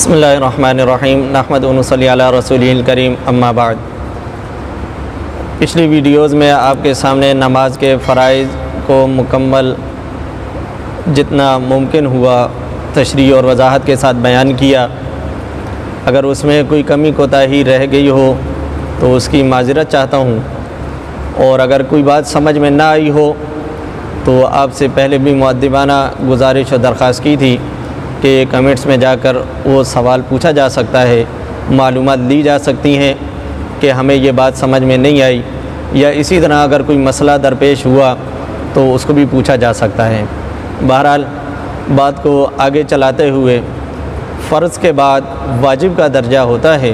بسم اللہ الرحمن الرحیم نحمد و نصلی علی رسول الکریم اما بعد۔ پچھلی ویڈیوز میں آپ کے سامنے نماز کے فرائض کو مکمل جتنا ممکن ہوا تشریح اور وضاحت کے ساتھ بیان کیا۔ اگر اس میں کوئی کمی کوتاہی رہ گئی ہو تو اس کی معذرت چاہتا ہوں، اور اگر کوئی بات سمجھ میں نہ آئی ہو تو آپ سے پہلے بھی مؤدبانہ گزارش اور درخواست کی تھی کہ کمنٹس میں جا کر وہ سوال پوچھا جا سکتا ہے، معلومات لی جا سکتی ہیں کہ ہمیں یہ بات سمجھ میں نہیں آئی، یا اسی طرح اگر کوئی مسئلہ درپیش ہوا تو اس کو بھی پوچھا جا سکتا ہے۔ بہرحال بات کو آگے چلاتے ہوئے، فرض کے بعد واجب کا درجہ ہوتا ہے۔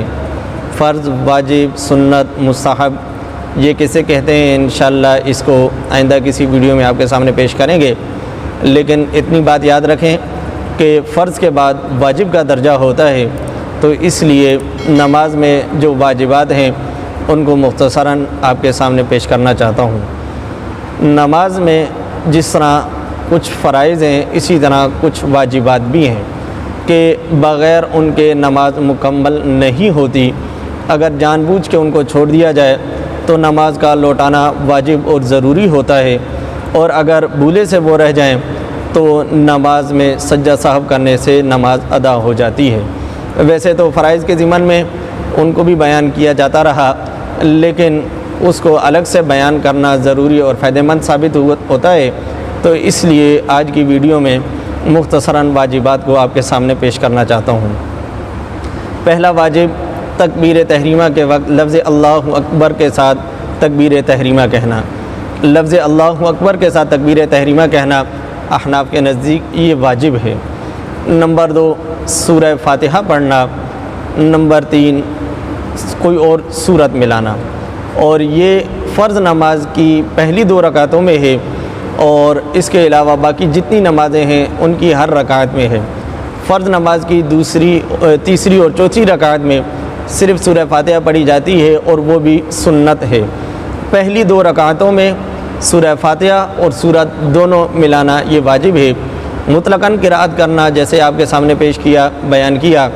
فرض، واجب، سنت، مستحب، یہ کسے کہتے ہیں انشاءاللہ اس کو آئندہ کسی ویڈیو میں آپ کے سامنے پیش کریں گے، لیکن اتنی بات یاد رکھیں کہ فرض کے بعد واجب کا درجہ ہوتا ہے، تو اس لیے نماز میں جو واجبات ہیں ان کو مختصراً آپ کے سامنے پیش کرنا چاہتا ہوں۔ نماز میں جس طرح کچھ فرائض ہیں، اسی طرح کچھ واجبات بھی ہیں کہ بغیر ان کے نماز مکمل نہیں ہوتی۔ اگر جان بوجھ کے ان کو چھوڑ دیا جائے تو نماز کا لوٹانا واجب اور ضروری ہوتا ہے، اور اگر بھولے سے وہ رہ جائیں تو نماز میں سجدہ سہو کرنے سے نماز ادا ہو جاتی ہے۔ ویسے تو فرائض کے ضمن میں ان کو بھی بیان کیا جاتا رہا، لیکن اس کو الگ سے بیان کرنا ضروری اور فائدہ مند ثابت ہوتا ہے، تو اس لیے آج کی ویڈیو میں مختصراً واجبات کو آپ کے سامنے پیش کرنا چاہتا ہوں۔ پہلا واجب، تکبیر تحریمہ کے وقت لفظ اللہ اکبر کے ساتھ تکبیر تحریمہ کہنا۔ لفظ اللہ اکبر کے ساتھ تکبیر تحریمہ کہنا احناف کے نزدیک یہ واجب ہے۔ نمبر 2، سورہ فاتحہ پڑھنا۔ نمبر 3، کوئی اور سورت ملانا، اور یہ فرض نماز کی پہلی 2 رکعتوں میں ہے، اور اس کے علاوہ باقی جتنی نمازیں ہیں ان کی ہر رکعت میں ہے۔ فرض نماز کی دوسری، تیسری اور چوتھی رکعت میں صرف سورہ فاتحہ پڑھی جاتی ہے، اور وہ بھی سنت ہے۔ پہلی 2 رکعتوں میں سورہ فاتحہ اور سورت دونوں ملانا یہ واجب ہے۔ مطلقاً قرأت کرنا، جیسے آپ کے سامنے بیان کیا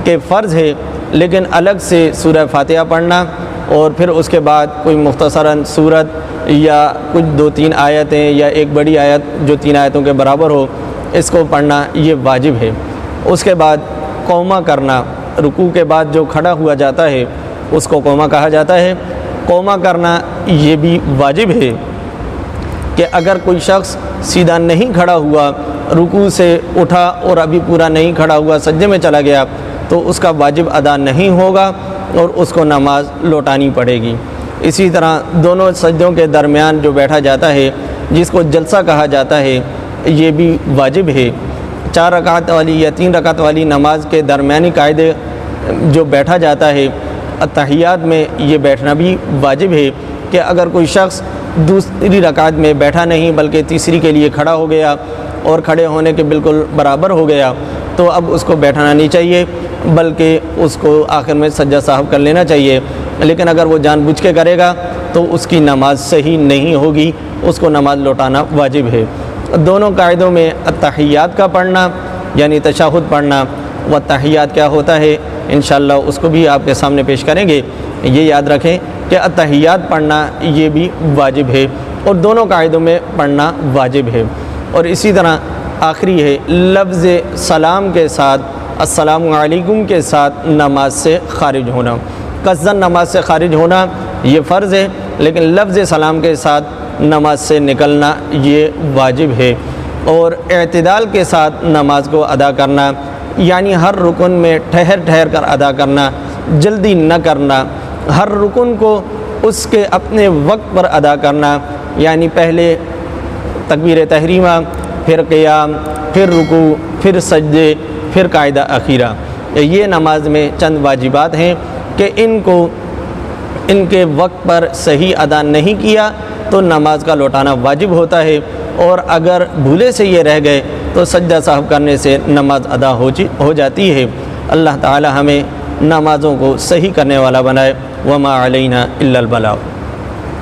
کہ فرض ہے، لیکن الگ سے سورہ فاتحہ پڑھنا اور پھر اس کے بعد کوئی مختصراً سورت یا کچھ 2-3 آیتیں یا ایک بڑی آیت جو 3 آیتوں کے برابر ہو، اس کو پڑھنا یہ واجب ہے۔ اس کے بعد قومہ کرنا، رکوع کے بعد جو کھڑا ہوا جاتا ہے اس کو قومہ کہا جاتا ہے۔ قومہ کرنا یہ بھی واجب ہے کہ اگر کوئی شخص سیدھا نہیں کھڑا ہوا، رکوع سے اٹھا اور ابھی پورا نہیں کھڑا ہوا، سجدے میں چلا گیا، تو اس کا واجب ادا نہیں ہوگا اور اس کو نماز لوٹانی پڑے گی۔ اسی طرح دونوں سجدوں کے درمیان جو بیٹھا جاتا ہے، جس کو جلسہ کہا جاتا ہے، یہ بھی واجب ہے۔ 4 رکعت والی یا 3 رکعت والی نماز کے درمیانی قاعدے جو بیٹھا جاتا ہے، اتحیات میں یہ بیٹھنا بھی واجب ہے کہ اگر کوئی شخص دوسری رکعت میں بیٹھا نہیں بلکہ تیسری کے لیے کھڑا ہو گیا اور کھڑے ہونے کے بالکل برابر ہو گیا، تو اب اس کو بیٹھنا نہیں چاہیے بلکہ اس کو آخر میں سجدہ سہو کر لینا چاہیے۔ لیکن اگر وہ جان بوجھ کے کرے گا تو اس کی نماز صحیح نہیں ہوگی، اس کو نماز لوٹانا واجب ہے۔ دونوں قاعدوں میں اتحیات کا پڑھنا یعنی تشہد پڑھنا، وہ اتحیات کیا ہوتا ہے انشاءاللہ اس کو بھی آپ کے سامنے پیش کریں گے۔ یہ یاد رکھیں کہ اتحیات پڑھنا یہ بھی واجب ہے، اور دونوں قاعدوں میں پڑھنا واجب ہے۔ اور اسی طرح آخری ہے لفظ سلام کے ساتھ، السلام علیکم کے ساتھ نماز سے خارج ہونا۔ قصداً نماز سے خارج ہونا یہ فرض ہے، لیکن لفظ سلام کے ساتھ نماز سے نکلنا یہ واجب ہے۔ اور اعتدال کے ساتھ نماز کو ادا کرنا، یعنی ہر رکن میں ٹھہر ٹھہر کر ادا کرنا، جلدی نہ کرنا، ہر رکن کو اس کے اپنے وقت پر ادا کرنا، یعنی پہلے تکبیر تحریمہ، پھر قیام، پھر رکوع، پھر سجدے، پھر قاعدہ اخیرہ۔ یہ نماز میں چند واجبات ہیں کہ ان کے وقت پر صحیح ادا نہیں کیا تو نماز کا لوٹانا واجب ہوتا ہے، اور اگر بھولے سے یہ رہ گئے تو سجدہ سہو کرنے سے نماز ادا ہو جاتی ہے۔ اللہ تعالی ہمیں نمازوں کو صحیح کرنے والا بنائے۔ وما علینا الا البلاغ۔